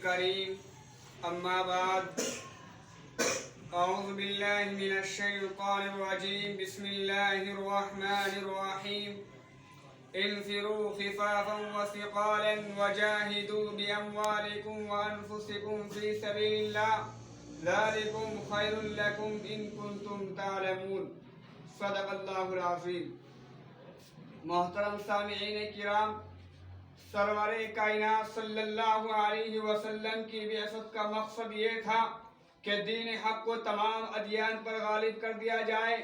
الكريم أما بعد أعوذ بالله من الشيطان الرجيم بسم الله الرحمن الرحيم انفروا خفافا وثقالا وجاهدوا بأموالكم وأنفسكم في سبيل الله ذلكم خير لكم إن كنتم تعلمون صدق اللہ العظیم۔ محترم سامعین کرام، سرور کائنات صلی اللہ علیہ وسلم کی بعثت کا مقصد یہ تھا کہ دین حق کو تمام ادیان پر غالب کر دیا جائے،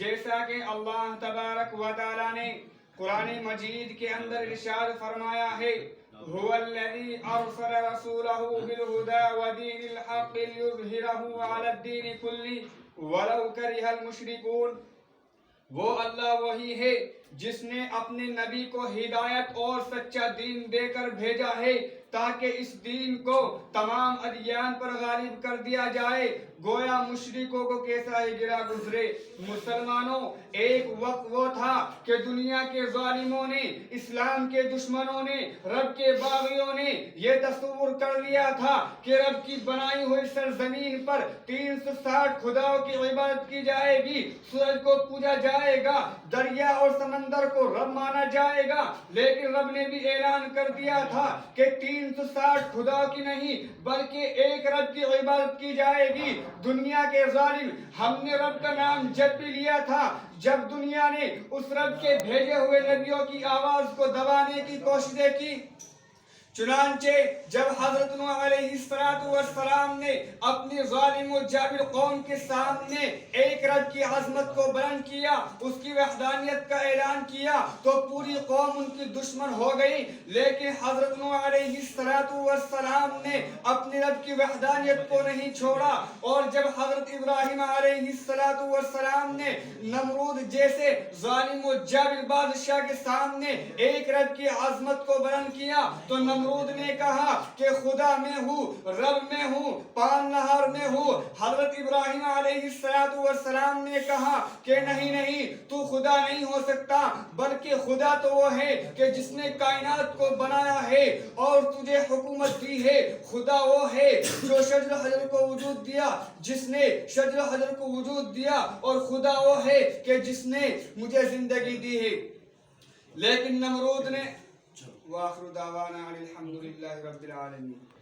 جیسا کہ اللہ تبارک و تعالی نے قرآن مجید کے اندر ارشاد فرمایا ہے هو الذي أرسل رسوله بالهدى ودين الحق ليظهره على الدين كله ولو كره المشركون۔ وہ اللہ وہی ہے جس نے اپنے نبی کو ہدایت اور سچا دین دے کر بھیجا ہے تاکہ اس دین کو تمام ادیان پر غالب کر دیا جائے، گویا مشرکوں کو کیسا ہی گرا گزرے۔ مسلمانوں، ایک وقت وہ تھا کہ دنیا کے ظالموں نے، اسلام کے دشمنوں نے، رب کے باغیوں نے یہ تصور کر لیا تھا کہ رب کی بنائی ہوئی سرزمین پر 360 خداؤں کی عبادت کی جائے گی، سورج کو پوجا جائے گا، دریا اور سمندر کو رب مانا جائے گا، لیکن رب نے بھی اعلان کر دیا تھا کہ 360 خدا کی نہیں بلکہ ایک رب کی عبادت کی جائے گی۔ دنیا کے ظالم، ہم نے رب کا نام جب بھی لیا تھا جب دنیا نے اس رب کے بھیجے ہوئے نبیوں کی آواز کو دبانے کی کوششیں کی۔ چنانچہ جب حضرت نوح علیہ السلام نے اپنی ظالم و جابر قوم کے سامنے ایک رب کی عظمت کو بیان کیا، اس کی وحدانیت کا اعلان کیا، تو پوری قوم ان کی دشمن ہو گئی، لیکن حضرت نوح علیہ السلام نے اپنی رب کی وحدانیت کو نہیں چھوڑا۔ اور جب حضرت ابراہیم علیہ السلام نے نمرود جیسے ظالم و جابر بادشاہ کے سامنے ایک رب کی عظمت کو بیان کیا تو نمرود نے کہا کہ خدا میں ہوں، رب میں ہوں، پان نہار میں ہوں۔ حضرت ابراہیم علیہ السلام نے کہا کہ نہیں، تو خدا نہیں ہو سکتا، بلکہ خدا تو وہ ہے کہ جس نے کائنات کو بنایا ہے اور تجھے حکومت دی ہے۔ خدا وہ ہے جو شجر حجر کو وجود دیا، جس نے شجر حجر کو وجود دیا، اور خدا وہ ہے کہ جس نے مجھے زندگی دی ہے۔ لیکن نمرود نے وآخر دعوانا الحمدللہ رب العالمین۔